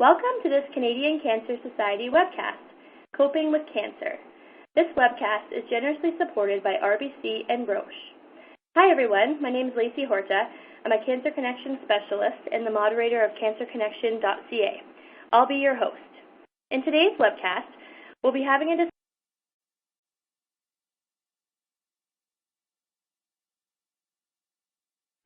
Welcome to this Canadian Cancer Society webcast, Coping with Cancer. This webcast is generously supported by RBC and Roche. Hi everyone, my name is Lacey Horta. I'm a CancerConnection specialist and the moderator of CancerConnection.ca. I'll be your host. In today's webcast, we'll be having a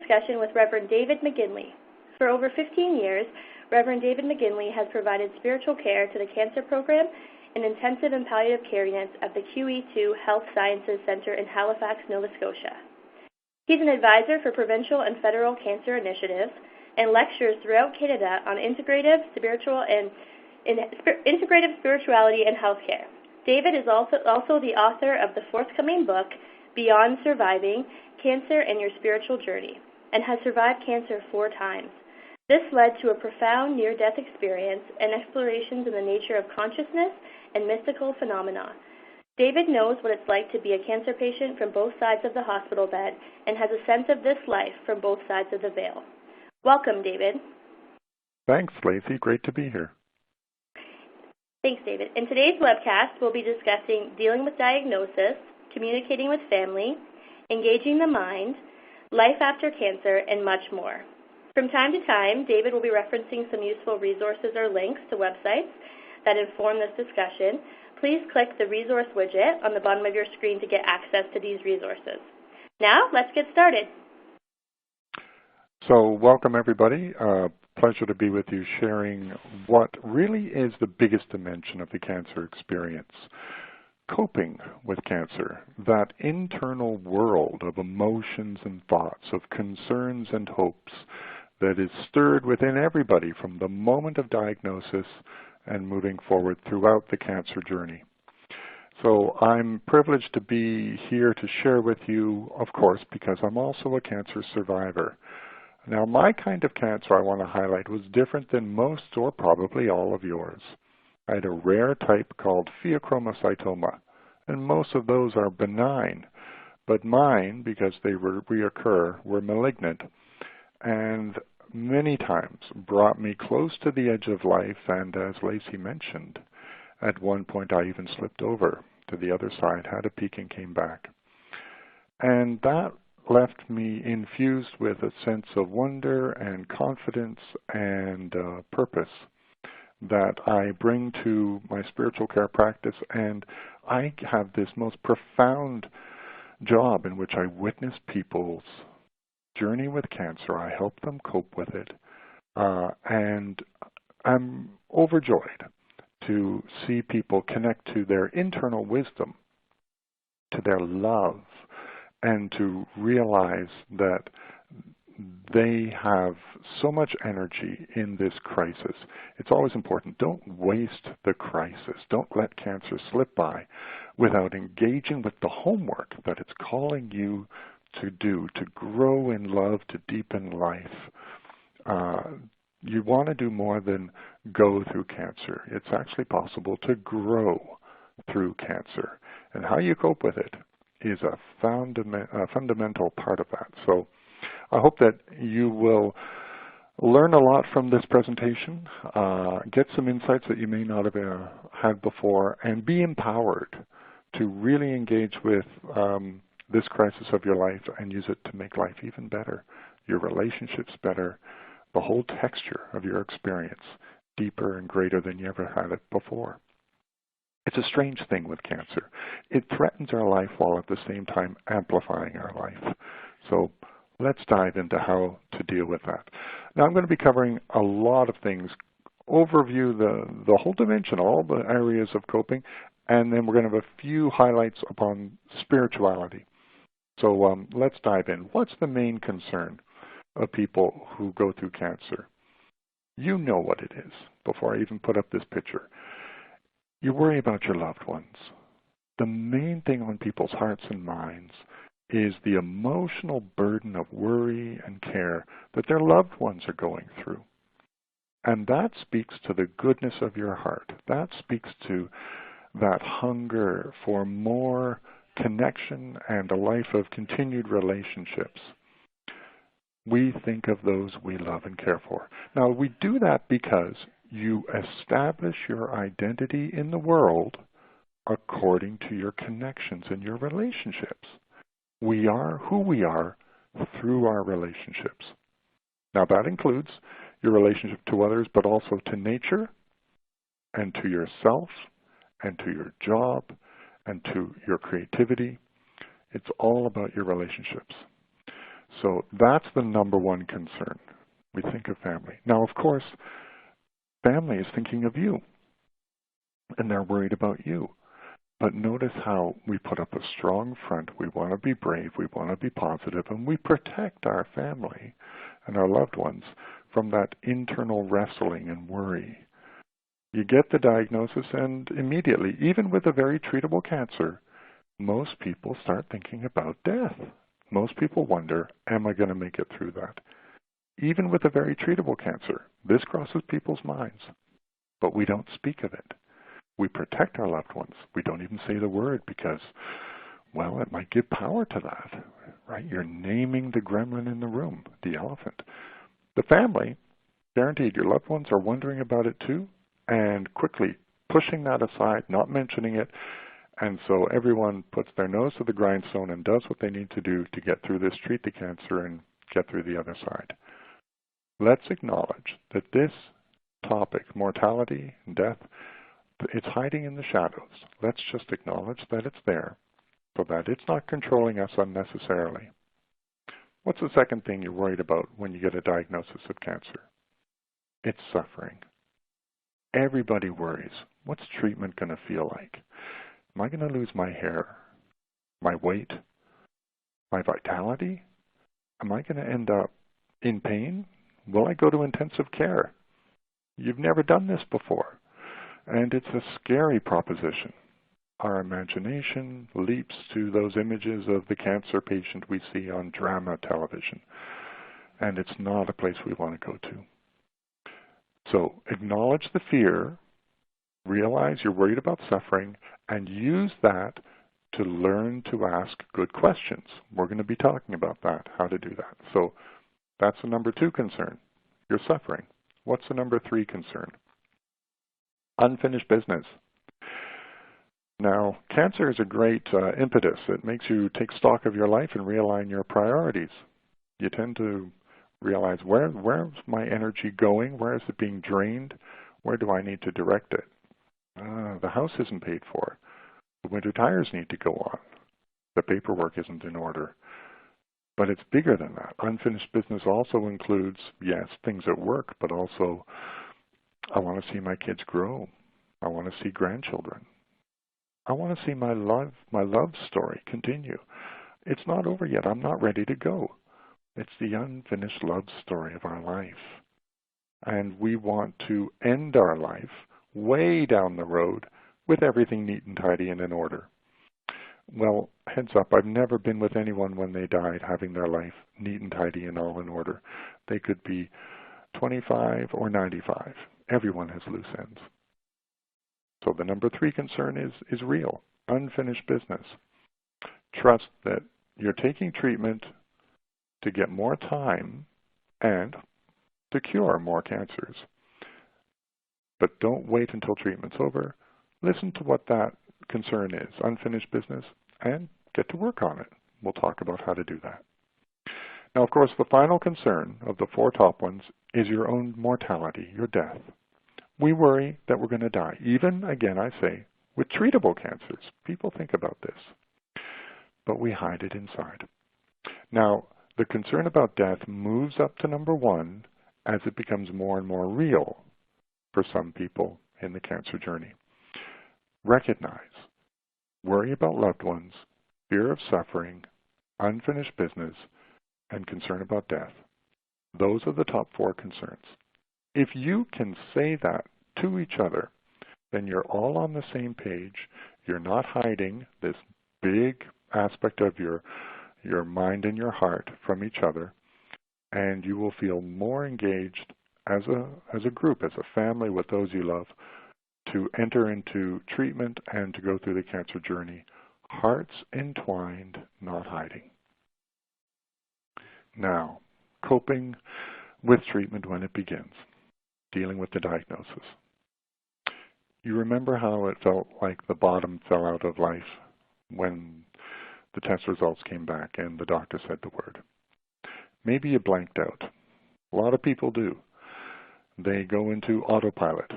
discussion with Reverend David Maginley. For over 15 years, Reverend David Maginley has provided spiritual care to the cancer program and intensive and palliative care units of the QE2 Health Sciences Center in Halifax, Nova Scotia. He's an advisor for provincial and federal cancer initiatives and lectures throughout Canada on integrative spirituality and healthcare. David is also the author of the forthcoming book, Beyond Surviving, Cancer and Your Spiritual Journey, and has survived cancer 4 times. This led to a profound near-death experience and explorations in the nature of consciousness and mystical phenomena. David knows what it's like to be a cancer patient from both sides of the hospital bed and has a sense of this life from both sides of the veil. Welcome, David. Thanks, Lacey. Great to be here. Thanks, David. In today's webcast, we'll be discussing dealing with diagnosis, communicating with family, engaging the mind, life after cancer, and much more. From time to time, David will be referencing some useful resources or links to websites that inform this discussion. Please click the resource widget on the bottom of your screen to get access to these resources. Now, let's get started. So, welcome everybody. Pleasure to be with you sharing what really is the biggest dimension of the cancer experience. Coping with cancer, that internal world of emotions and thoughts, of concerns and hopes that is stirred within everybody from the moment of diagnosis and moving forward throughout the cancer journey. So I'm privileged to be here to share with you, of course, because I'm also a cancer survivor. Now, my kind of cancer I want to highlight was different than most or probably all of yours. I had a rare type called pheochromocytoma, and most of those are benign, but mine, because they reoccur, were malignant, and many times brought me close to the edge of life, and as Lacey mentioned, at one point I even slipped over to the other side, had a peek and came back. And that left me infused with a sense of wonder and confidence and purpose that I bring to my spiritual care practice, and I have this most profound job in which I witness people's journey with cancer. I help them cope with it, and I'm overjoyed to see people connect to their internal wisdom, to their love, and to realize that they have so much energy in this crisis. It's always important. Don't waste the crisis. Don't let cancer slip by without engaging with the homework that it's calling you to do, to grow in love, to deepen life. You want to do more than go through cancer. It's actually possible to grow through cancer. And how you cope with it is a fundamental part of that. So I hope that you will learn a lot from this presentation, get some insights that you may not have had before, and be empowered to really engage with this crisis of your life and use it to make life even better, your relationships better, the whole texture of your experience deeper and greater than you ever had it before. It's a strange thing with cancer. It threatens our life while at the same time amplifying our life. So let's dive into how to deal with that. Now I'm going to be covering a lot of things, overview the whole dimension, all the areas of coping, and then we're going to have a few highlights upon spirituality. So let's dive in. What's the main concern of people who go through cancer? You know what it is before I even put up this picture. You worry about your loved ones. The main thing on people's hearts and minds is the emotional burden of worry and care that their loved ones are going through. And that speaks to the goodness of your heart. That speaks to that hunger for more connection and a life of continued relationships. We think of those we love and care for. Now, we do that because You establish your identity in the world according to your connections and your relationships. We are who we are through our relationships. Now that includes your relationship to others, but also to nature and to yourself and to your job and to your creativity. It's all about your relationships. So that's the number one concern. We think of family. Now, of course, family is thinking of you, and they're worried about you. But notice how we put up a strong front. We want to be brave, we want to be positive, and we protect our family and our loved ones from that internal wrestling and worry. You get the diagnosis, and immediately, even with a very treatable cancer, most people start thinking about death. Most people wonder, am I going to make it through that? Even with a very treatable cancer, this crosses people's minds, but we don't speak of it. We protect our loved ones. We don't even say the word because, well, it might give power to that, right? You're naming the gremlin in the room, the elephant. The family, guaranteed, your loved ones are wondering about it too, and quickly pushing that aside, not mentioning it, and so everyone puts their nose to the grindstone and does what they need to do to get through this, treat the cancer, and get through the other side. Let's acknowledge that this topic, mortality and death, it's hiding in the shadows. Let's just acknowledge that it's there so that it's not controlling us unnecessarily. What's the second thing you're worried about when you get a diagnosis of cancer? It's suffering. Everybody worries. What's treatment going to feel like? Am I going to lose my hair, my weight, my vitality? Am I going to end up in pain? Will I go to intensive care? You've never done this before. And it's a scary proposition. Our imagination leaps to those images of the cancer patient we see on drama television. And it's not a place we want to go to. So acknowledge the fear, realize you're worried about suffering, and use that to learn to ask good questions. We're going to be talking about that, how to do that. So that's the number 2 concern. You're suffering. What's the number 3 concern? Unfinished business. Now, cancer is a great impetus. It makes you take stock of your life and realign your priorities. You tend to realize, where's my energy going? Where is it being drained? Where do I need to direct it? The house isn't paid for. The winter tires need to go on. The paperwork isn't in order. But it's bigger than that. Unfinished business also includes, yes, things at work, but also I want to see my kids grow. I want to see grandchildren. I want to see my love story continue. It's not over yet. I'm not ready to go. It's the unfinished love story of our life. And we want to end our life way down the road with everything neat and tidy and in order. Well, heads up, I've never been with anyone when they died having their life neat and tidy and all in order. They could be 25 or 95. Everyone has loose ends. So the number 3 concern is real, unfinished business. Trust that you're taking treatment to get more time and to cure more cancers. But don't wait until treatment's over. Listen to what that concern is, unfinished business, and get to work on it. We'll talk about how to do that. Now, of course, the final concern of the 4 top ones is your own mortality, your death. We worry that we're going to die, even, again, I say, with treatable cancers. People think about this, but we hide it inside. Now, the concern about death moves up to number 1 as it becomes more and more real for some people in the cancer journey. Recognize, worry about loved ones, fear of suffering, unfinished business, and concern about death. Those are the top 4 concerns. If you can say that to each other, then you're all on the same page. You're not hiding this big aspect of your mind and your heart from each other, and you will feel more engaged as a group, as a family with those you love, to enter into treatment and to go through the cancer journey. Hearts entwined, not hiding. Now, coping with treatment when it begins. dealing with the diagnosis. You remember how it felt like the bottom fell out of life when the test results came back and the doctor said the word. Maybe you blanked out. A lot of people do. They go into autopilot.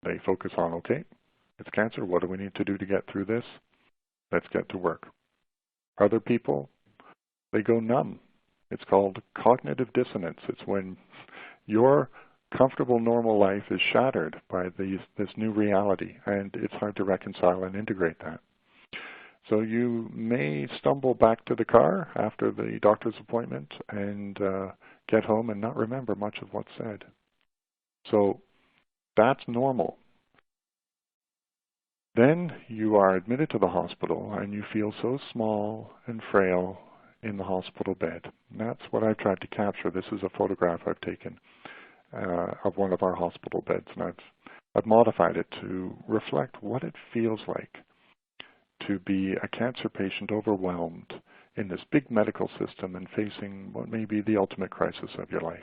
They focus on, okay, it's cancer. What do we need to do to get through this? Let's get to work. Other people, they go numb. It's called cognitive dissonance. It's when your comfortable normal life is shattered by this new reality, and it's hard to reconcile and integrate that. So you may stumble back to the car after the doctor's appointment and get home and not remember much of what's said. So that's normal. Then you are admitted to the hospital and you feel so small and frail in the hospital bed. And that's what I've tried to capture. This is a photograph I've taken of one of our hospital beds, and I've modified it to reflect what it feels like to be a cancer patient overwhelmed in this big medical system and facing what may be the ultimate crisis of your life.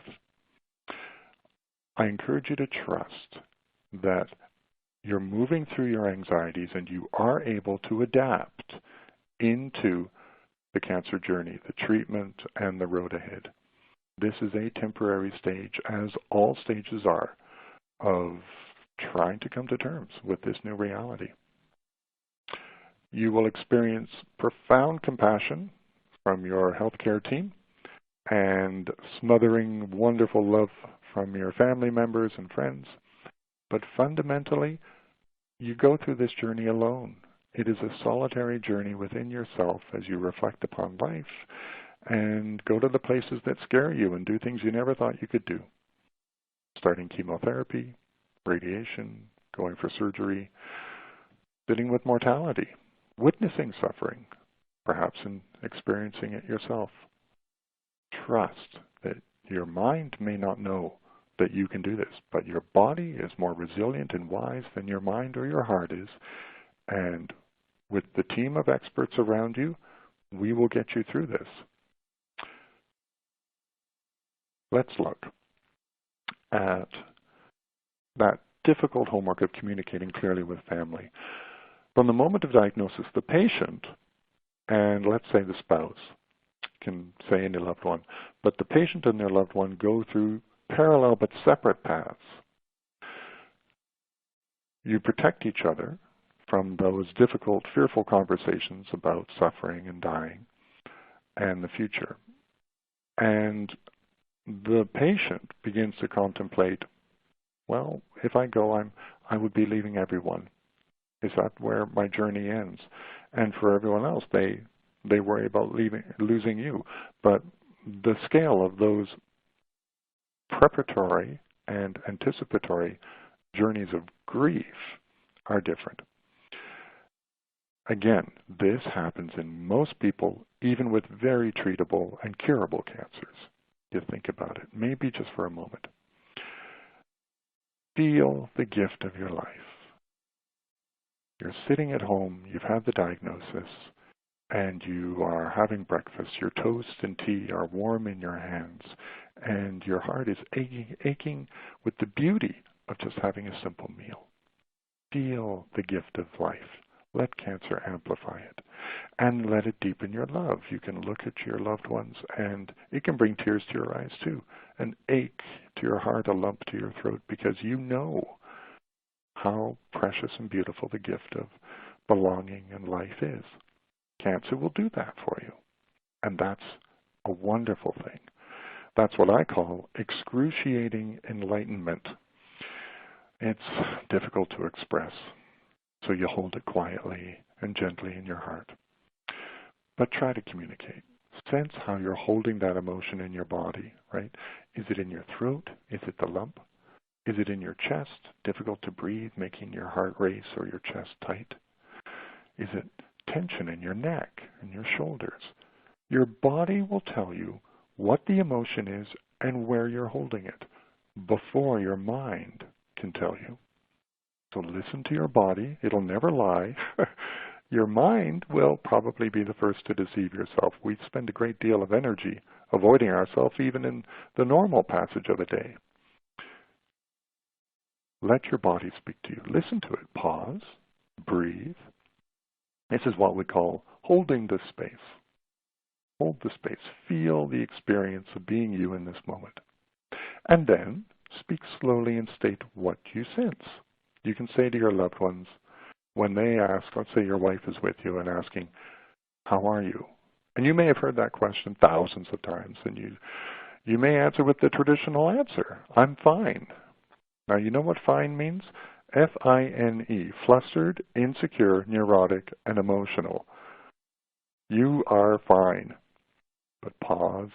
I encourage you to trust that you're moving through your anxieties and you are able to adapt into the cancer journey, the treatment, and the road ahead. This is a temporary stage, as all stages are, of trying to come to terms with this new reality. You will experience profound compassion from your healthcare team and smothering wonderful love from your family members and friends. But fundamentally, you go through this journey alone. It is a solitary journey within yourself as you reflect upon life and go to the places that scare you and do things you never thought you could do. Starting chemotherapy, radiation, going for surgery, sitting with mortality, witnessing suffering, perhaps in experiencing it yourself. Trust that your mind may not know that you can do this, but your body is more resilient and wise than your mind or your heart is, and with the team of experts around you, we will get you through this. Let's look at that difficult homework of communicating clearly with family. From the moment of diagnosis, the patient, and let's say the spouse, can say any loved one, but the patient and their loved one go through parallel but separate paths. You protect each other from those difficult, fearful conversations about suffering and dying and the future. And the patient begins to contemplate, well, if I go, I would be leaving everyone. Is that where my journey ends? And for everyone else, they worry about losing you. But the scale of those preparatory and anticipatory journeys of grief are different. Again, this happens in most people, even with very treatable and curable cancers. You think about it, maybe just for a moment. Feel the gift of your life. You're sitting at home, you've had the diagnosis, and you are having breakfast. Your toast and tea are warm in your hands, and your heart is aching with the beauty of just having a simple meal. Feel the gift of life. Let cancer amplify it, and let it deepen your love. You can look at your loved ones, and it can bring tears to your eyes too, an ache to your heart, a lump to your throat, because you know how precious and beautiful the gift of belonging and life is. Cancer will do that for you, and that's a wonderful thing. That's what I call excruciating enlightenment. It's difficult to express, so you hold it quietly and gently in your heart. But try to communicate. Sense how you're holding that emotion in your body, right? Is it in your throat? Is it the lump? Is it in your chest, difficult to breathe, making your heart race or your chest tight? Is it tension in your neck and your shoulders? Your body will tell you what the emotion is and where you're holding it before your mind can tell you. So listen to your body. It'll never lie. Your mind will probably be the first to deceive yourself. We spend a great deal of energy avoiding ourselves even in the normal passage of a day. Let your body speak to you. Listen to it. Pause. Breathe. This is what we call holding the space. Hold the space. Feel the experience of being you in this moment. And then speak slowly and state what you sense. You can say to your loved ones, when they ask, let's say your wife is with you and asking, how are you? And you may have heard that question thousands of times, and you may answer with the traditional answer, I'm fine. Now, you know what fine means? F-I-N-E, flustered, insecure, neurotic, and emotional. You are fine. But pause,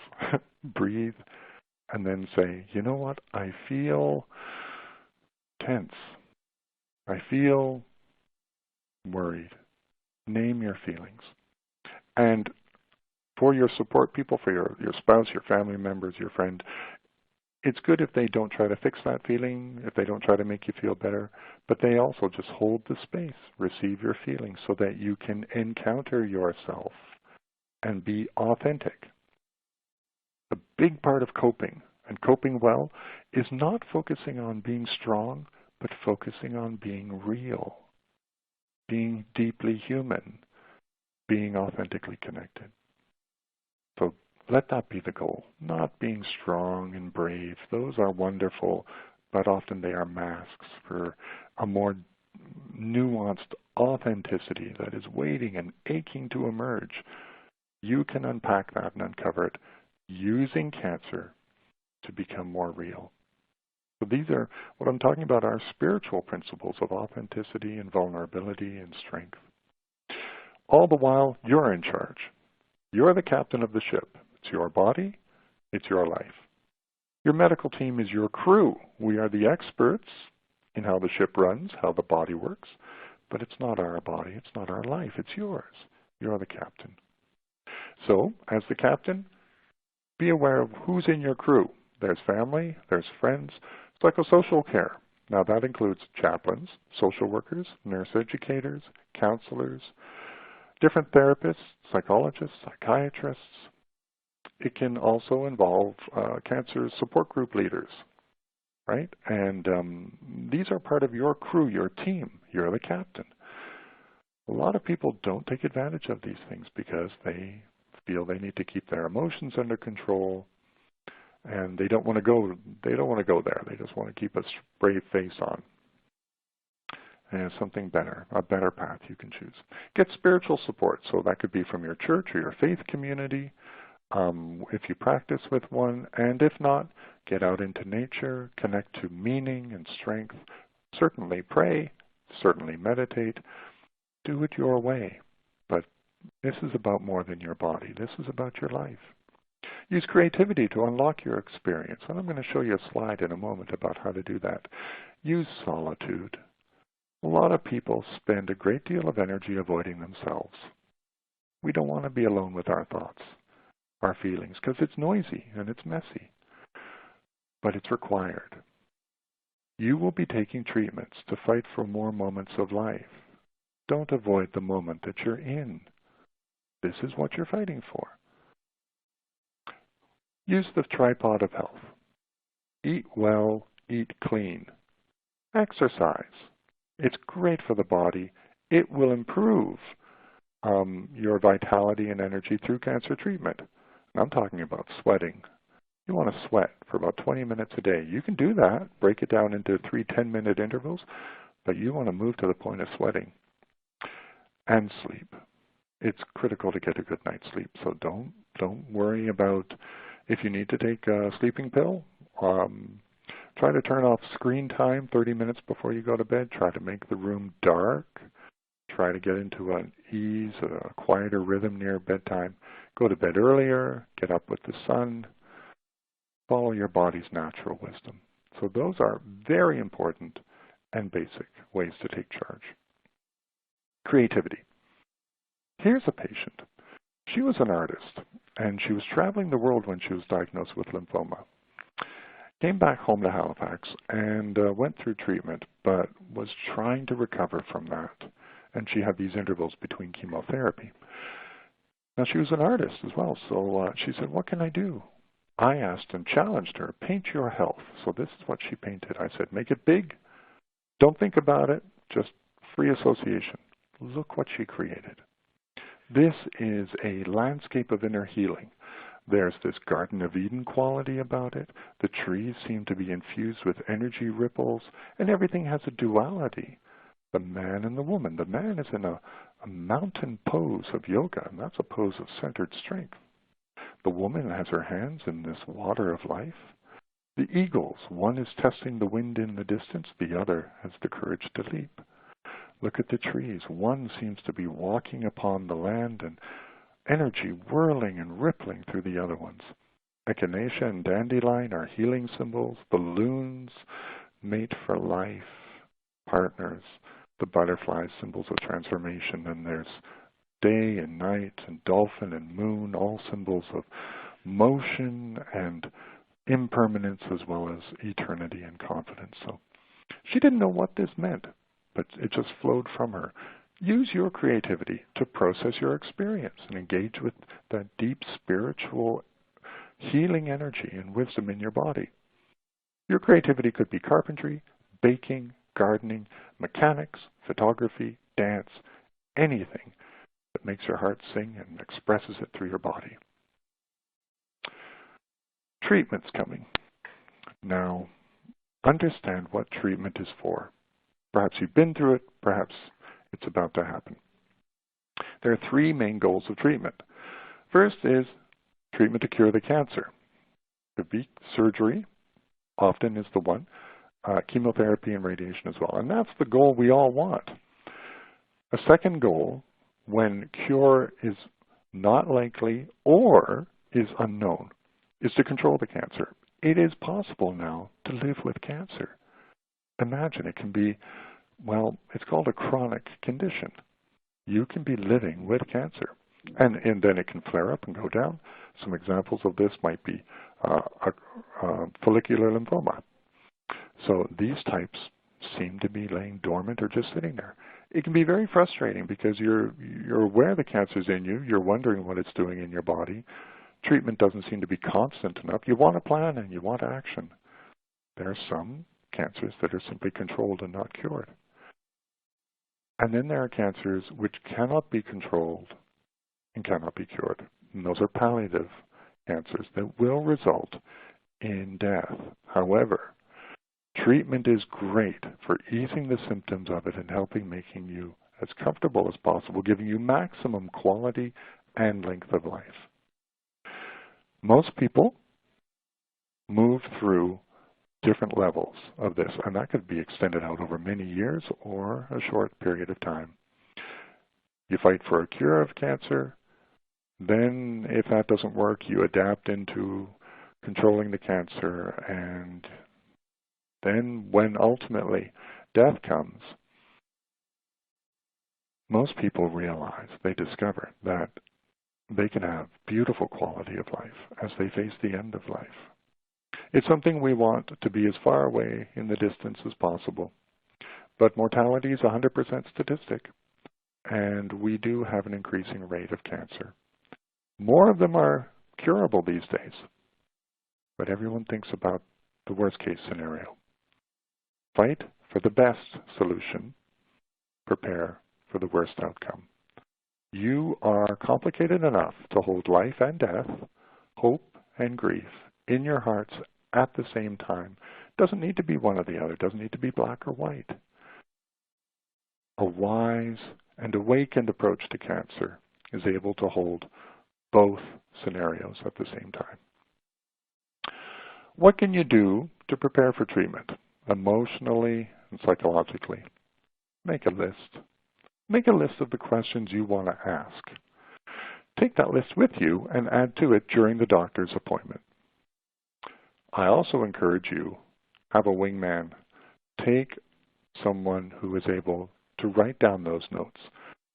breathe, and then say, you know what? I feel tense. I feel worried. Name your feelings. And for your support people, for your spouse, your family members, your friend, it's good if they don't try to fix that feeling, if they don't try to make you feel better, but they also just hold the space, receive your feelings so that you can encounter yourself and be authentic. A big part of coping, and coping well, is not focusing on being strong, but focusing on being real, being deeply human, being authentically connected. So let that be the goal, not being strong and brave. Those are wonderful, but often they are masks for a more nuanced authenticity that is waiting and aching to emerge. You can unpack that and uncover it using cancer to become more real. So these are, what I'm talking about are spiritual principles of authenticity and vulnerability and strength. All the while, you're in charge. You're the captain of the ship. It's your body. It's your life. Your medical team is your crew. We are the experts in how the ship runs, how the body works, but it's not our body. It's not our life. It's yours. You're the captain. So, as the captain, be aware of who's in your crew. There's family, there's friends, psychosocial care. Now that includes chaplains, social workers, nurse educators, counselors, different therapists, psychologists, psychiatrists. It can also involve cancer support group leaders, right? And these are part of your crew, your team. You're the captain. A lot of people don't take advantage of these things because they feel they need to keep their emotions under control, and they don't want to go. They don't want to go there. They just want to keep a brave face on. And something better, a better path you can choose. Get spiritual support. So that could be from your church or your faith community, if you practice with one. And if not, get out into nature, connect to meaning and strength. Certainly pray, certainly meditate. Do it your way. But this is about more than your body. This is about your life. Use creativity to unlock your experience. And I'm going to show you a slide in a moment about how to do that. Use solitude. A lot of people spend a great deal of energy avoiding themselves. We don't want to be alone with our thoughts, our feelings, because it's noisy and it's messy. But it's required. You will be taking treatments to fight for more moments of life. Don't avoid the moment that you're in. This is what you're fighting for. Use the tripod of health. Eat well, eat clean. Exercise. It's great for the body. It will improve your vitality and energy through cancer treatment. And I'm talking about sweating. You want to sweat for about 20 minutes a day. You can do that. Break it down into 3 10-minute intervals, but you want to move to the point of sweating. And sleep. It's critical to get a good night's sleep. So don't worry about if you need to take a sleeping pill. Try to turn off screen time 30 minutes before you go to bed. Try to make the room dark. Try to get into an ease, a quieter rhythm near bedtime. Go to bed earlier. Get up with the sun. Follow your body's natural wisdom. So those are very important and basic ways to take charge. Creativity. Here's a patient. She was an artist, and she was traveling the world when she was diagnosed with lymphoma. Came back home to Halifax and went through treatment, but was trying to recover from that. And she had these intervals between chemotherapy. Now, she was an artist as well, so she said, what can I do? I asked and challenged her, paint your health. So this is what she painted. I said, make it big, Don't think about it, just free association. Look what she created. This is a landscape of inner healing. There's this Garden of Eden quality about it. The trees seem to be infused with energy ripples, and everything has a duality. The man and the woman. The man is in a mountain pose of yoga, and that's a pose of centered strength. The woman has her hands in this water of life. The eagles, one is testing the wind in the distance, the other has the courage to leap. Look at the trees. One seems to be walking upon the land and energy whirling and rippling through the other ones. Echinacea and dandelion are healing symbols. The loons mate for life, partners. The butterflies, symbols of transformation. And there's day and night and dolphin and moon, all symbols of motion and impermanence as well as eternity and confidence. So she didn't know what this meant, but it just flowed from her. Use your creativity to process your experience and engage with that deep spiritual healing energy and wisdom in your body. Your creativity could be carpentry, baking, gardening, mechanics, photography, dance, anything that makes your heart sing and expresses it through your body. Treatment's coming. Now, understand what treatment is for. Perhaps you've been through it, perhaps it's about to happen. There are three main goals of treatment. First is treatment to cure the cancer. Could be surgery, often is the one, chemotherapy and radiation as well. And that's the goal we all want. A second goal, when cure is not likely or is unknown, is to control the cancer. It is possible now to live with cancer. Imagine it can be, well, it's called a chronic condition. You can be living with cancer. And then it can flare up and go down. Some examples of this might be follicular lymphoma. So these types seem to be laying dormant or just sitting there. It can be very frustrating because you're aware the cancer's in you. You're wondering what it's doing in your body. Treatment doesn't seem to be constant enough. You want a plan and you want action. There are some cancers that are simply controlled and not cured. And then there are cancers which cannot be controlled and cannot be cured. And those are palliative cancers that will result in death. However, treatment is great for easing the symptoms of it and helping making you as comfortable as possible, giving you maximum quality and length of life. Most people move through different levels of this, and that could be extended out over many years or a short period of time. You fight for a cure of cancer, then if that doesn't work, you adapt into controlling the cancer, and then when ultimately death comes, most people realize, they discover that they can have beautiful quality of life as they face the end of life. It's something we want to be as far away in the distance as possible. But mortality is a 100% statistic, and we do have an increasing rate of cancer. More of them are curable these days, but everyone thinks about the worst case scenario. Fight for the best solution. Prepare for the worst outcome. You are complicated enough to hold life and death, hope and grief in your hearts at the same time. Doesn't need to be one or the other. Doesn't need to be black or white. A wise and awakened approach to cancer is able to hold both scenarios at the same time. What can you do to prepare for treatment, emotionally and psychologically? Make a list. Make a list of the questions you want to ask. Take that list with you and add to it during the doctor's appointment. I also encourage you, have a wingman. Take someone who is able to write down those notes,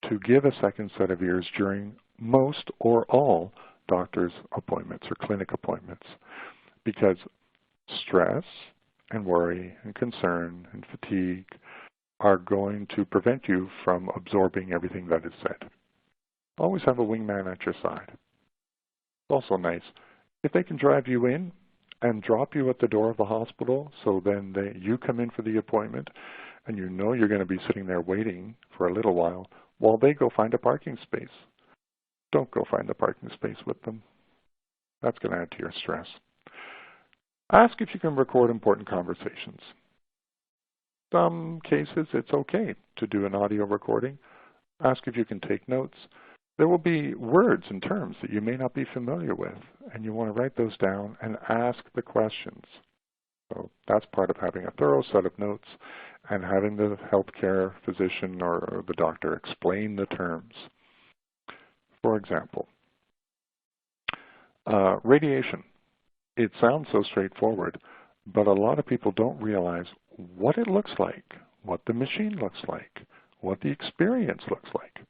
to give a second set of ears during most or all doctor's appointments or clinic appointments, because stress and worry and concern and fatigue are going to prevent you from absorbing everything that is said. Always have a wingman at your side. It's also nice if they can drive you in and drop you at the door of the hospital, so then you come in for the appointment, and you know you're going to be sitting there waiting for a little while they go find a parking space. Don't go find the parking space with them. That's going to add to your stress. Ask if you can record important conversations. Some cases it's okay to do an audio recording. Ask if you can take notes. There will be words and terms that you may not be familiar with, and you want to write those down and ask the questions. So that's part of having a thorough set of notes and having the healthcare physician or the doctor explain the terms. For example, radiation. It sounds so straightforward, but a lot of people don't realize what it looks like, what the machine looks like, what the experience looks like.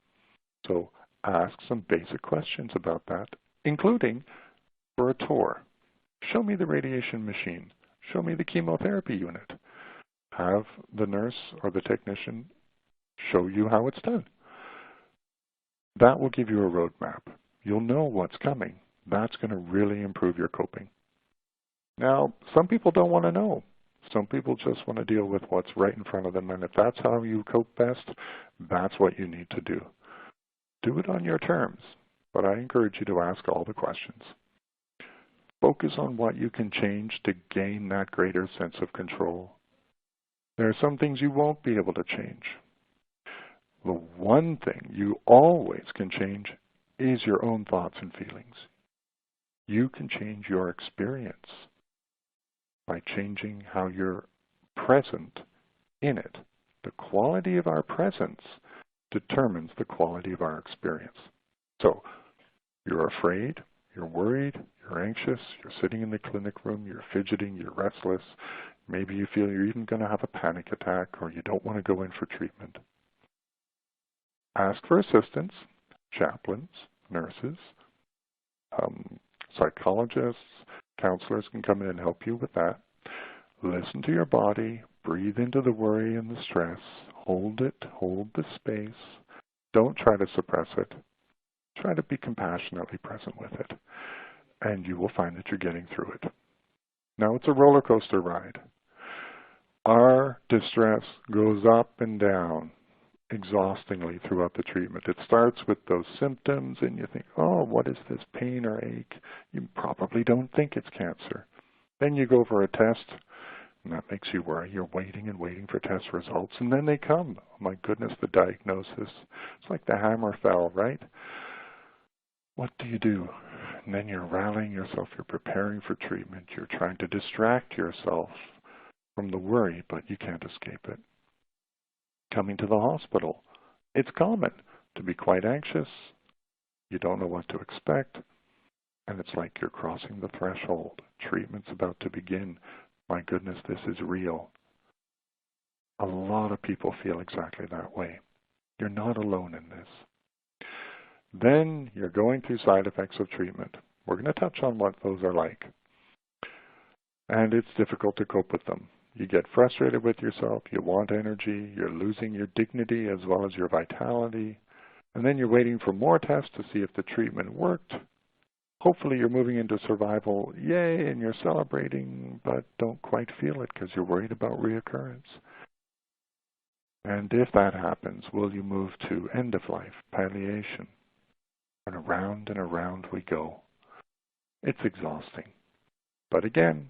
So ask some basic questions about that, including for a tour. Show me the radiation machine. Show me the chemotherapy unit. Have the nurse or the technician show you how it's done. That will give you a roadmap. You'll know what's coming. That's going to really improve your coping. Now, some people don't want to know. Some people just want to deal with what's right in front of them, and if that's how you cope best, that's what you need to do. Do it on your terms, but I encourage you to ask all the questions. Focus on what you can change to gain that greater sense of control. There are some things you won't be able to change. The one thing you always can change is your own thoughts and feelings. You can change your experience by changing how you're present in it. The quality of our presence determines the quality of our experience. So you're afraid, you're worried, you're anxious, you're sitting in the clinic room, you're fidgeting, you're restless. Maybe you feel you're even going to have a panic attack or you don't want to go in for treatment. Ask for assistance, chaplains, nurses, psychologists, counselors can come in and help you with that. Listen to your body, breathe into the worry and the stress, hold it, hold the space. Don't try to suppress it. Try to be compassionately present with it, and you will find that you're getting through it. Now, it's a roller coaster ride. Our distress goes up and down exhaustingly throughout the treatment. It starts with those symptoms, and you think, oh, what is this pain or ache? You probably don't think it's cancer. Then you go for a test, and that makes you worry. You're waiting and waiting for test results, and then they come. Oh, my goodness, the diagnosis. It's like the hammer fell, right? What do you do? And then you're rallying yourself. You're preparing for treatment. You're trying to distract yourself from the worry, but you can't escape it. Coming to the hospital, it's common to be quite anxious. You don't know what to expect, and it's like you're crossing the threshold. Treatment's about to begin. My goodness, this is real. A lot of people feel exactly that way. You're not alone in this. Then you're going through side effects of treatment. We're going to touch on what those are like. And it's difficult to cope with them. You get frustrated with yourself, you want energy, you're losing your dignity as well as your vitality, and then you're waiting for more tests to see if the treatment worked. Hopefully you're moving into survival, yay, and you're celebrating, but don't quite feel it because you're worried about reoccurrence. And if that happens, will you move to end of life, palliation? And around we go. It's exhausting. But again,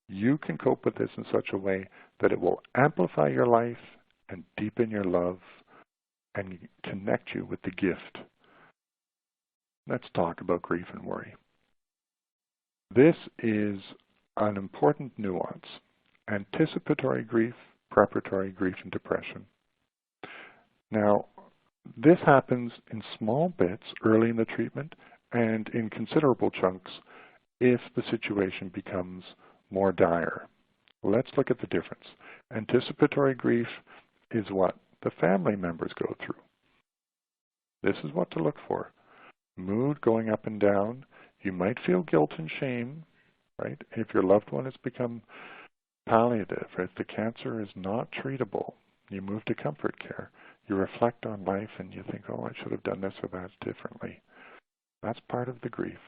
you can cope with this in such a way that it will amplify your life and deepen your love and connect you with the gift. Let's talk about grief and worry. This is an important nuance. Anticipatory grief, preparatory grief, and depression. Now, this happens in small bits early in the treatment and in considerable chunks if the situation becomes more dire. Let's look at the difference. Anticipatory grief is what the family members go through. This is what to look for. Mood going up and down. You might feel guilt and shame, right? If your loved one has become palliative, if the cancer is not treatable, you move to comfort care. You reflect on life and you think, oh, I should have done this or that differently. That's part of the grief.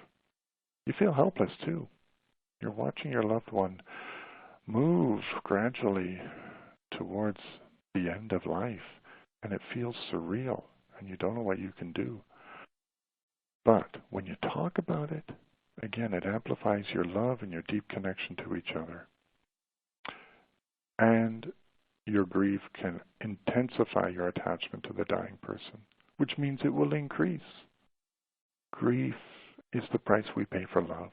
You feel helpless too. You're watching your loved one move gradually towards the end of life, and it feels surreal, and you don't know what you can do. But when you talk about it, again, it amplifies your love and your deep connection to each other. And your grief can intensify your attachment to the dying person, which means it will increase. Grief is the price we pay for love.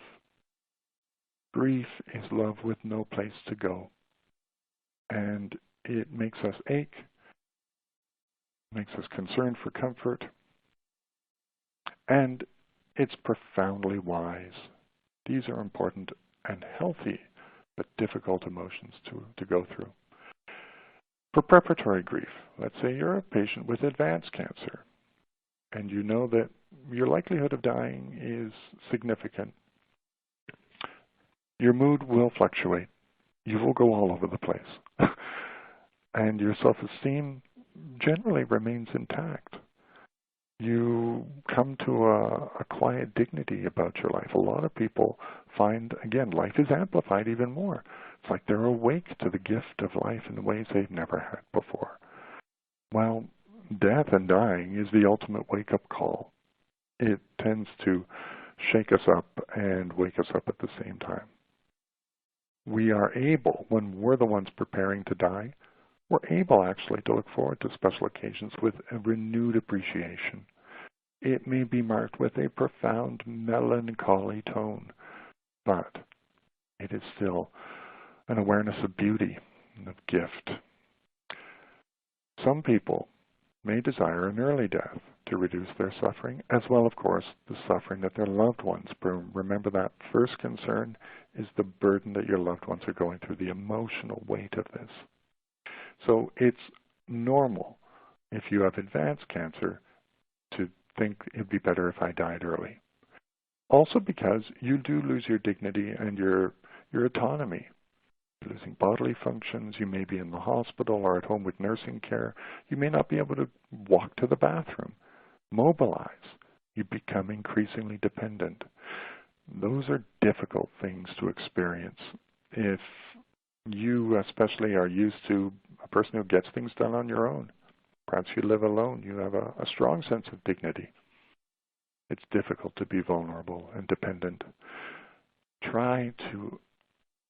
Grief is love with no place to go. And it makes us ache, makes us concerned for comfort, and it's profoundly wise. These are important and healthy, but difficult emotions to go through. For preparatory grief, let's say you're a patient with advanced cancer, and you know that your likelihood of dying is significant. Your mood will fluctuate. You will go all over the place. And your self-esteem generally remains intact. You come to a quiet dignity about your life. A lot of people find, again, life is amplified even more. It's like they're awake to the gift of life in ways they've never had before. Well, death and dying is the ultimate wake-up call. It tends to shake us up and wake us up at the same time. We are able, when we're the ones preparing to die, we're able actually to look forward to special occasions with a renewed appreciation. It may be marked with a profound melancholy tone, but it is still an awareness of beauty and of gift. Some people may desire an early death to reduce their suffering, as well, of course, the suffering that their loved ones bring. Remember, that first concern is the burden that your loved ones are going through, the emotional weight of this. So it's normal, if you have advanced cancer, to think it'd be better if I died early. Also because you do lose your dignity and your autonomy. You're losing bodily functions. You may be in the hospital or at home with nursing care. You may not be able to walk to the bathroom, mobilize. You become increasingly dependent. Those are difficult things to experience. If you especially are used to a person who gets things done on your own, perhaps you live alone, you have a strong sense of dignity. It's difficult to be vulnerable and dependent. Try to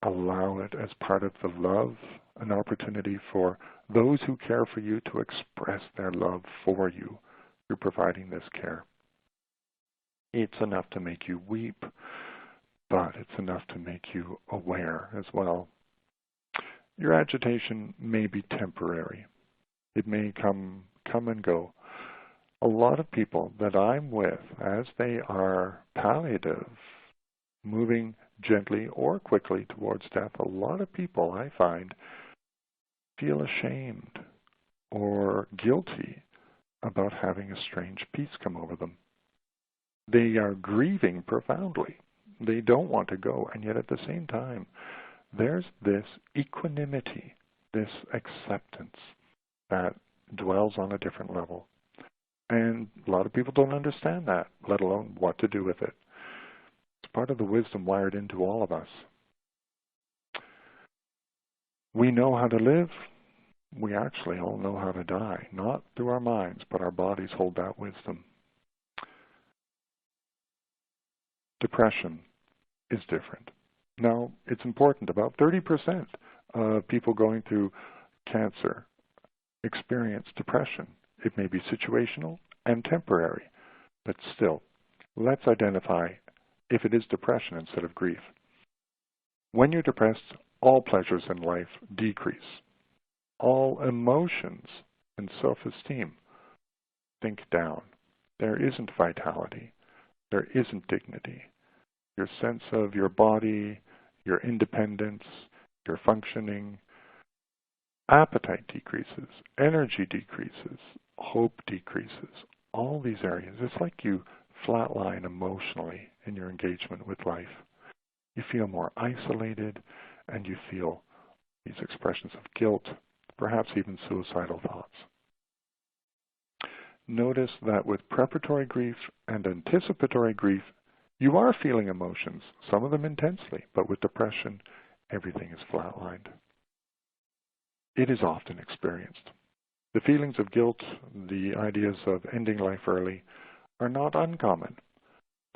allow it as part of the love, an opportunity for those who care for you to express their love for you through providing this care. It's enough to make you weep, but it's enough to make you aware as well. Your agitation may be temporary. It may come and go. A lot of people that I'm with, as they are palliative, moving gently or quickly towards death, a lot of people, I find, feel ashamed or guilty about having a strange peace come over them. They are grieving profoundly. They don't want to go, and yet at the same time, there's this equanimity, this acceptance that dwells on a different level. And a lot of people don't understand that, let alone what to do with it. It's part of the wisdom wired into all of us. We know how to live. We actually all know how to die, not through our minds, but our bodies hold that wisdom. Depression is different. Now, it's important. About 30% of people going through cancer experience depression. It may be situational and temporary, but still, let's identify if it is depression instead of grief. When you're depressed, all pleasures in life decrease. All emotions and self-esteem sink down. There isn't vitality. There isn't dignity. Your sense of your body, your independence, your functioning, appetite decreases, energy decreases, hope decreases, all these areas. It's like you flatline emotionally in your engagement with life. You feel more isolated, and you feel these expressions of guilt, perhaps even suicidal thoughts. Notice that with preparatory grief and anticipatory grief, you are feeling emotions, some of them intensely, but with depression, everything is flatlined. It is often experienced. The feelings of guilt, the ideas of ending life early are not uncommon.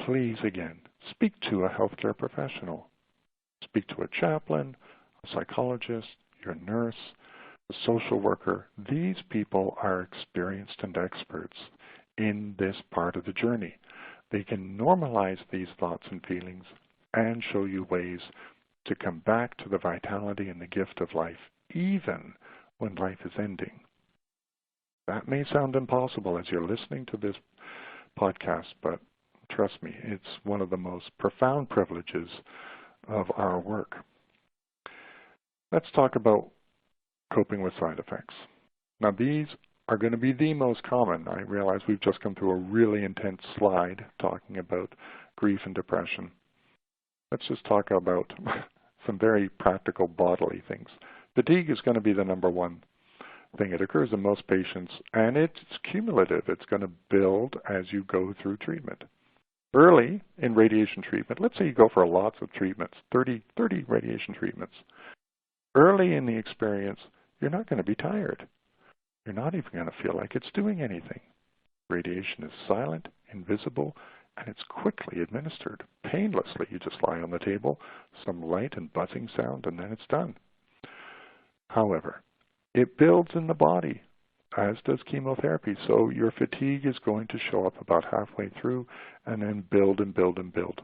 Please, again, speak to a healthcare professional. Speak to a chaplain, a psychologist, your nurse, a social worker. These people are experienced and experts in this part of the journey. They can normalize these thoughts and feelings and show you ways to come back to the vitality and the gift of life, even when life is ending. That may sound impossible as you're listening to this podcast, but trust me, it's one of the most profound privileges of our work. Let's talk about coping with side effects. Now, these are going to be the most common. I realize we've just come through a really intense slide talking about grief and depression. Let's just talk about some very practical bodily things. Fatigue is going to be the number one thing. It occurs in most patients, and it's cumulative. It's going to build as you go through treatment. Early in radiation treatment, let's say you go for lots of treatments, 30 radiation treatments. Early in the experience, you're not going to be tired. You're not even going to feel like it's doing anything. Radiation is silent, invisible, and it's quickly administered, painlessly. You just lie on the table, some light and buzzing sound, and then it's done. However, it builds in the body, as does chemotherapy. So your fatigue is going to show up about halfway through and then build and build and build.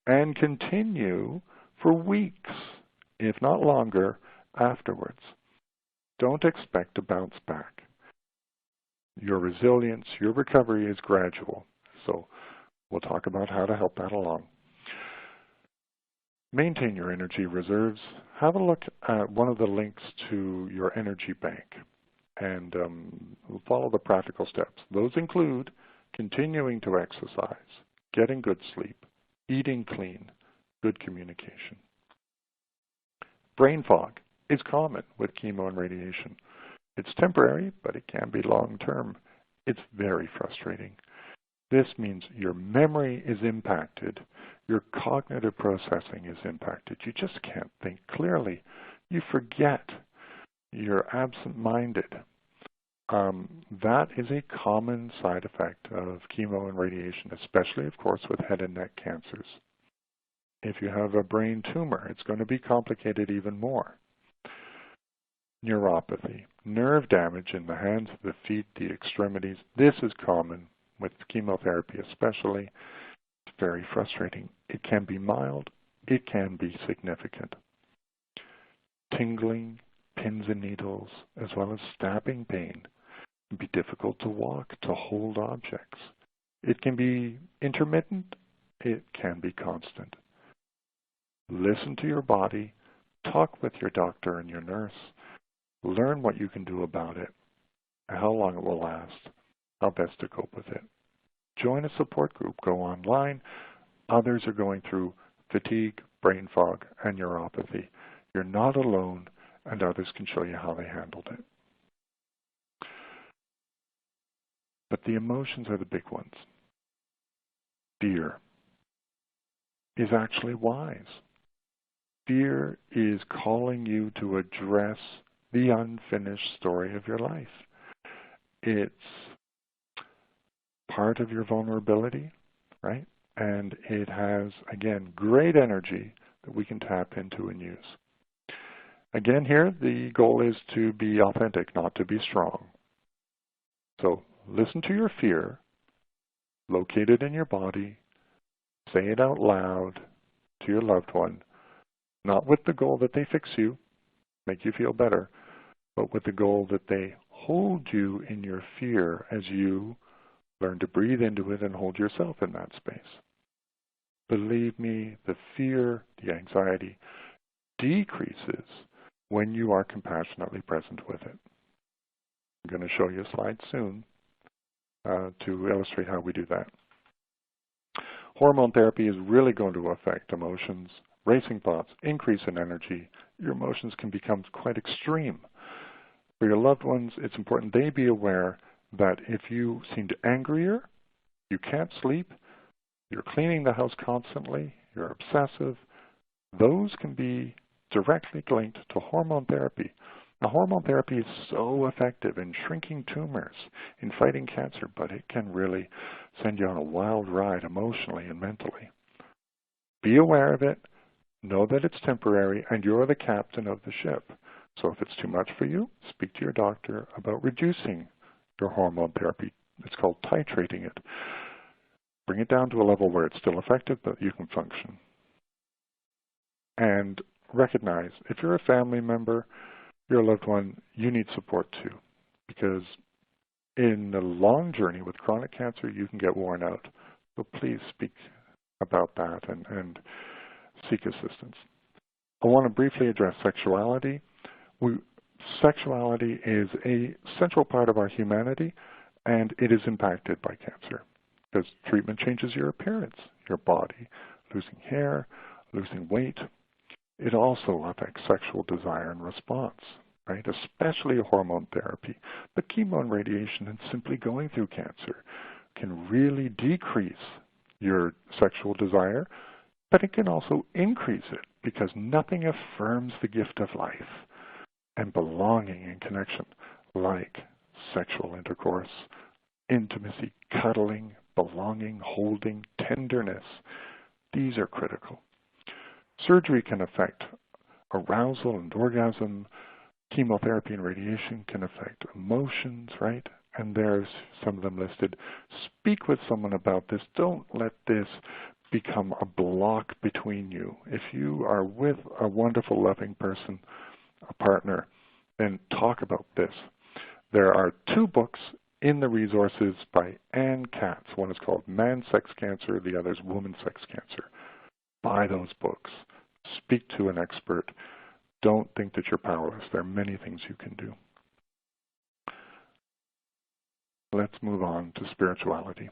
And continue for weeks, if not longer, afterwards. Don't expect to bounce back. Your resilience, your recovery is gradual. So we'll talk about how to help that along. Maintain your energy reserves. Have a look at one of the links to your energy bank and follow the practical steps. Those include continuing to exercise, getting good sleep, eating clean, good communication. Brain fog is common with chemo and radiation. It's temporary, but it can be long-term. It's very frustrating. This means your memory is impacted. Your cognitive processing is impacted. You just can't think clearly. You forget. You're absent-minded. That is a common side effect of chemo and radiation, especially, of course, with head and neck cancers. If you have a brain tumor, it's going to be complicated even more. Neuropathy, nerve damage in the hands, the feet, the extremities. This is common with chemotherapy especially. It's very frustrating. It can be mild. It can be significant. Tingling, pins and needles, as well as stabbing pain. It can be difficult to walk, to hold objects. It can be intermittent. It can be constant. Listen to your body. Talk with your doctor and your nurse. Learn what you can do about it, how long it will last, how best to cope with it. Join a support group. Go online. Others are going through fatigue, brain fog, and neuropathy. You're not alone, and others can show you how they handled it. But the emotions are the big ones. Fear is actually wise. Fear is calling you to address the unfinished story of your life. It's part of your vulnerability, right? And it has, again, great energy that we can tap into and use. Again, here, the goal is to be authentic, not to be strong. So listen to your fear, locate it in your body, say it out loud to your loved one, not with the goal that they fix you, make you feel better, but with the goal that they hold you in your fear as you learn to breathe into it and hold yourself in that space. Believe me, the fear, the anxiety decreases when you are compassionately present with it. I'm going to show you a slide soon to illustrate how we do that. Hormone therapy is really going to affect emotions, racing thoughts, increase in energy. Your emotions can become quite extreme. For your loved ones, it's important they be aware that if you seem angrier, you can't sleep, you're cleaning the house constantly, you're obsessive, those can be directly linked to hormone therapy. Now, hormone therapy is so effective in shrinking tumors, in fighting cancer, but it can really send you on a wild ride emotionally and mentally. Be aware of it, know that it's temporary, and you're the captain of the ship. So if it's too much for you, speak to your doctor about reducing your hormone therapy. It's called titrating it. Bring it down to a level where it's still effective, but you can function. And recognize, if you're a family member, you're a loved one, you need support too. Because in the long journey with chronic cancer, you can get worn out. So please speak about that and seek assistance. I want to briefly address sexuality. Sexuality is a central part of our humanity, and it is impacted by cancer because treatment changes your appearance, your body, losing hair, losing weight. It also affects sexual desire and response, right? Especially hormone therapy. But chemo and radiation and simply going through cancer can really decrease your sexual desire, but it can also increase it because nothing affirms the gift of life and belonging and connection like sexual intercourse, intimacy, cuddling, belonging, holding, tenderness. These are critical. Surgery can affect arousal and orgasm. Chemotherapy and radiation can affect emotions, right? And there's some of them listed. Speak with someone about this. Don't let this become a block between you. If you are with a wonderful, loving person, a partner, then talk about this. There are 2 books in the resources by Ann Katz. One is called Man Sex Cancer, the other is Woman Sex Cancer. Buy those books. Speak to an expert. Don't think that you're powerless. There are many things you can do. Let's move on to spirituality.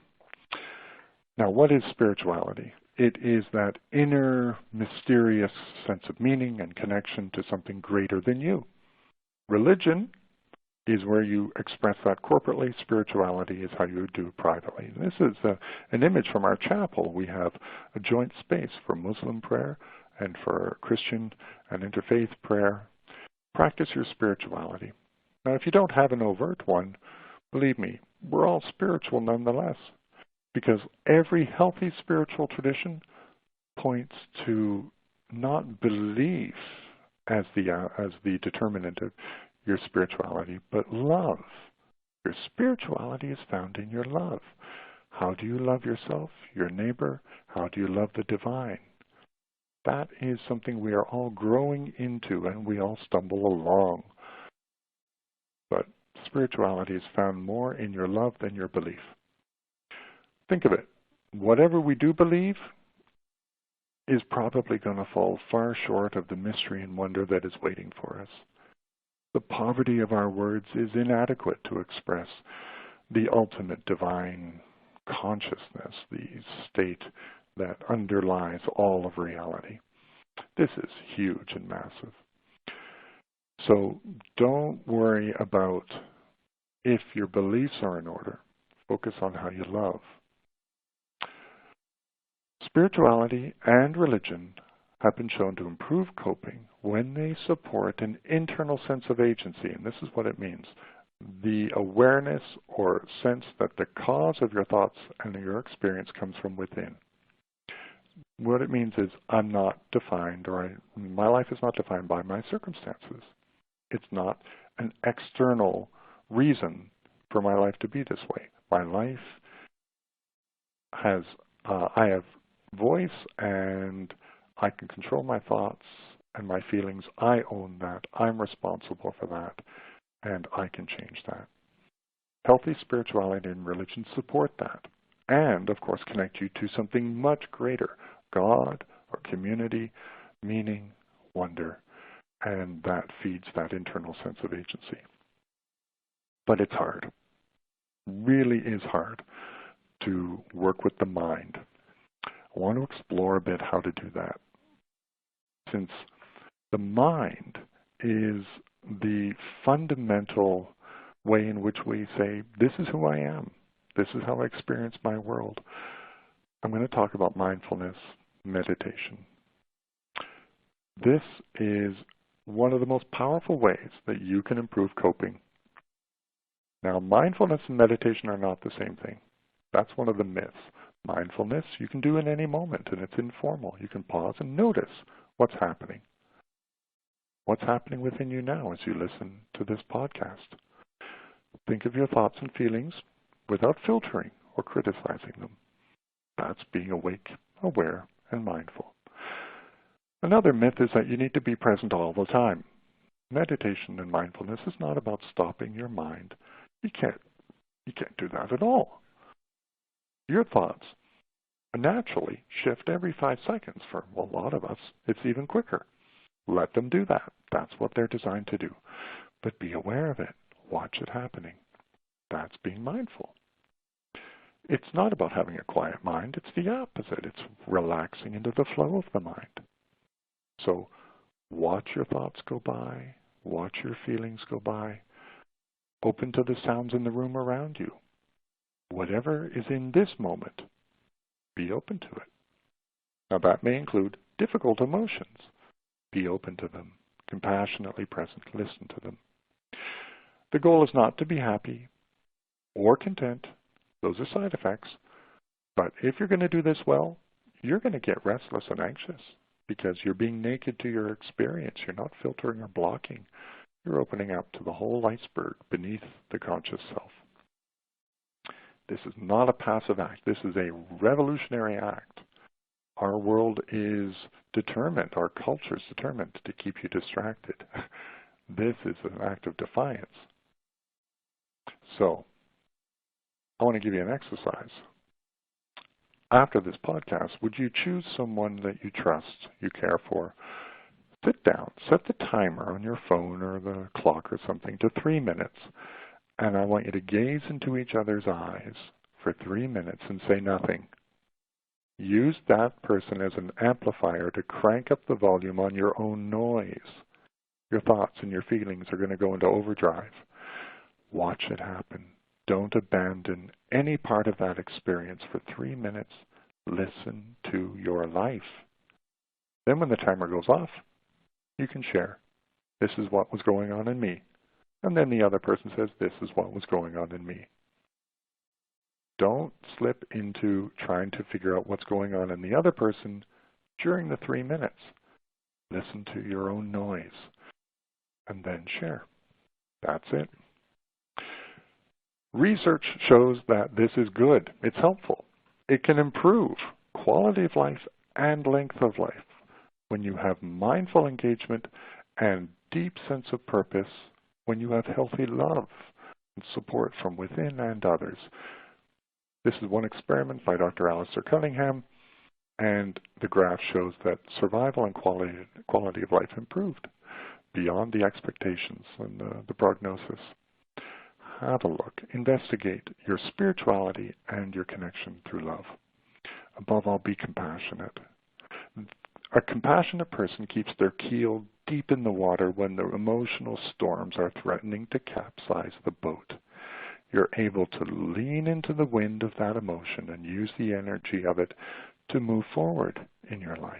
Now, what is spirituality? It is that inner, mysterious sense of meaning and connection to something greater than you. Religion is where you express that corporately. Spirituality is how you do it privately. This is an image from our chapel. We have a joint space for Muslim prayer and for Christian and interfaith prayer. Practice your spirituality. Now, if you don't have an overt one, believe me, we're all spiritual nonetheless, because every healthy spiritual tradition points to not belief as the determinant of your spirituality, but love. Your spirituality is found in your love. How do you love yourself, your neighbor? How do you love the divine? That is something we are all growing into, and we all stumble along. But spirituality is found more in your love than your belief. Think of it. Whatever we do believe is probably going to fall far short of the mystery and wonder that is waiting for us. The poverty of our words is inadequate to express the ultimate divine consciousness, the state that underlies all of reality. This is huge and massive. So don't worry about if your beliefs are in order. Focus on how you love. Spirituality and religion have been shown to improve coping when they support an internal sense of agency, and this is what it means. The awareness or sense that the cause of your thoughts and your experience comes from within. What it means is I'm not defined, or my life is not defined by my circumstances. It's not an external reason for my life to be this way. My life has, I have voice, and I can control my thoughts and my feelings. I own that. I'm responsible for that, and I can change that. Healthy spirituality and religion support that, and of course connect you to something much greater, God or community, meaning, wonder, and that feeds that internal sense of agency. But it's hard. Really is hard to work with the mind. I want to explore a bit how to do that, since the mind is the fundamental way in which we say, this is who I am. This is how I experience my world. I'm going to talk about mindfulness meditation. This is one of the most powerful ways that you can improve coping. Now, mindfulness and meditation are not the same thing. That's one of the myths. Mindfulness you can do in any moment, and it's informal. You can pause and notice what's happening. What's happening within you now as you listen to this podcast? Think of your thoughts and feelings without filtering or criticizing them. That's being awake, aware, and mindful. Another myth is that you need to be present all the time. Meditation and mindfulness is not about stopping your mind. You can't do that at all. Your thoughts naturally shift every 5 seconds. For a lot of us, it's even quicker. Let them do that. That's what they're designed to do. But be aware of it. Watch it happening. That's being mindful. It's not about having a quiet mind. It's the opposite. It's relaxing into the flow of the mind. So watch your thoughts go by. Watch your feelings go by. Open to the sounds in the room around you. Whatever is in this moment, be open to it. Now that may include difficult emotions. Be open to them. Compassionately present. Listen to them. The goal is not to be happy or content. Those are side effects. But if you're going to do this well, you're going to get restless and anxious because you're being naked to your experience. You're not filtering or blocking. You're opening up to the whole iceberg beneath the conscious self. This is not a passive act. This is a revolutionary act. Our world is determined, our culture is determined to keep you distracted. This is an act of defiance. So, I want to give you an exercise. After this podcast, would you choose someone that you trust, you care for? Sit down, set the timer on your phone or the clock or something to 3 minutes, and I want you to gaze into each other's eyes for 3 minutes and say nothing. Use that person as an amplifier to crank up the volume on your own noise. Your thoughts and your feelings are going to go into overdrive. Watch it happen. Don't abandon any part of that experience for 3 minutes. Listen to your life. Then when the timer goes off, you can share. This is what was going on in me. And then the other person says, this is what was going on in me. Don't slip into trying to figure out what's going on in the other person during the 3 minutes. Listen to your own noise and then share. That's it. Research shows that this is good. It's helpful. It can improve quality of life and length of life when you have mindful engagement and deep sense of purpose, when you have healthy love and support from within and others. This is one experiment by Dr. Alistair Cunningham, and the graph shows that survival and quality of life improved beyond the expectations and the prognosis. Have a look. Investigate your spirituality and your connection through love. Above all, be compassionate. A compassionate person keeps their keel deep in the water when the emotional storms are threatening to capsize the boat. You're able to lean into the wind of that emotion and use the energy of it to move forward in your life,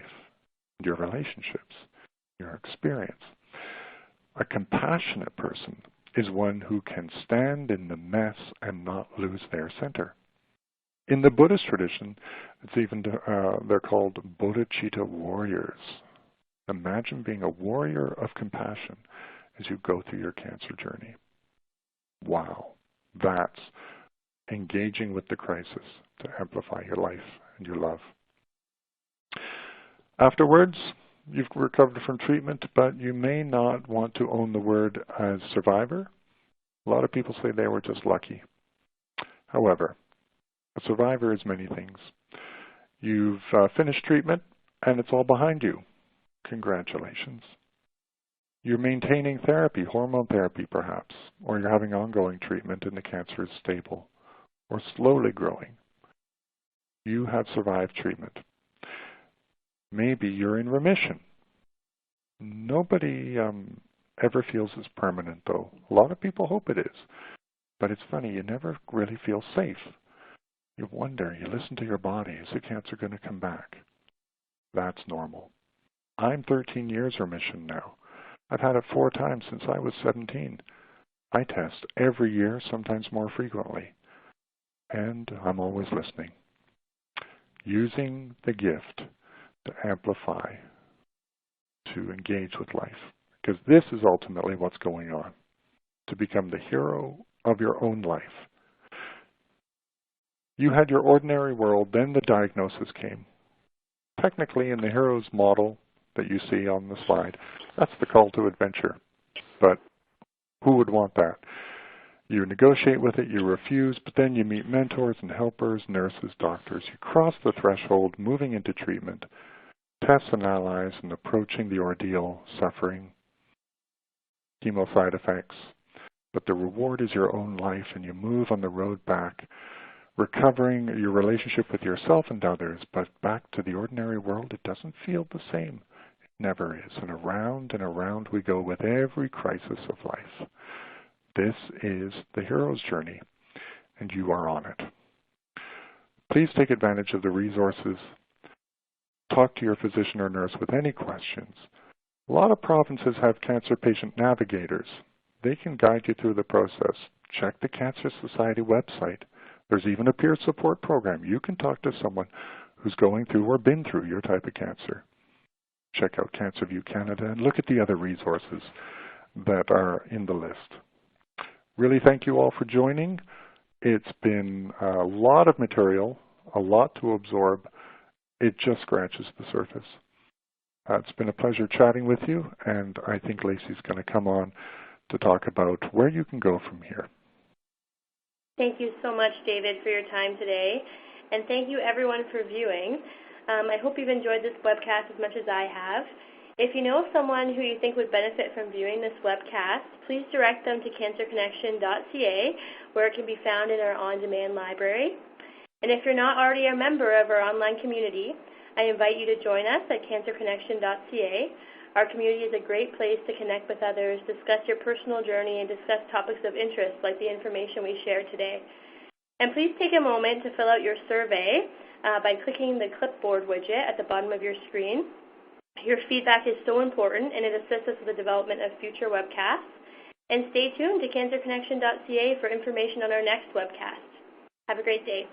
your relationships, your experience. A compassionate person is one who can stand in the mess and not lose their center. In the Buddhist tradition, it's even they're called bodhicitta warriors. Imagine being a warrior of compassion as you go through your cancer journey. Wow, that's engaging with the crisis to amplify your life and your love. Afterwards, you've recovered from treatment, but you may not want to own the word as survivor. A lot of people say they were just lucky. However, a survivor is many things. You've finished treatment, and it's all behind you. Congratulations. You're maintaining therapy, hormone therapy perhaps, or you're having ongoing treatment and the cancer is stable or slowly growing. You have survived treatment. Maybe you're in remission. Nobody ever feels it's permanent, though. A lot of people hope it is. But it's funny, you never really feel safe. You wonder, you listen to your body, is the cancer going to come back? That's normal. I'm 13 years remission now. I've had it 4 times since I was 17. I test every year, sometimes more frequently, and I'm always listening. Using the gift to amplify, to engage with life, because this is ultimately what's going on, to become the hero of your own life. You had your ordinary world, then the diagnosis came. Technically, in the hero's model that you see on the slide, that's the call to adventure. But who would want that? You negotiate with it, you refuse, but then you meet mentors and helpers, nurses, doctors. You cross the threshold, moving into treatment, tests and analyze, and approaching the ordeal, suffering, chemo side effects. But the reward is your own life, and you move on the road back, recovering your relationship with yourself and others, but back to the ordinary world, it doesn't feel the same. It never is. And around we go with every crisis of life. This is the hero's journey, and you are on it. Please take advantage of the resources. Talk to your physician or nurse with any questions. A lot of provinces have cancer patient navigators. They can guide you through the process. Check the Cancer Society website. There's even a peer support program. You can talk to someone who's going through or been through your type of cancer. Check out CancerView Canada and look at the other resources that are in the list. Really thank you all for joining. It's been a lot of material, a lot to absorb. It just scratches the surface. It's been a pleasure chatting with you, and I think Lacey's going to come on to talk about where you can go from here. Thank you so much, David, for your time today, and thank you everyone for viewing. I hope you've enjoyed this webcast as much as I have. If you know someone who you think would benefit from viewing this webcast, please direct them to CancerConnection.ca, where it can be found in our on-demand library. And if you're not already a member of our online community, I invite you to join us at CancerConnection.ca. Our community is a great place to connect with others, discuss your personal journey, and discuss topics of interest like the information we shared today. And please take a moment to fill out your survey by clicking the clipboard widget at the bottom of your screen. Your feedback is so important, and it assists us with the development of future webcasts. And stay tuned to CancerConnection.ca for information on our next webcast. Have a great day.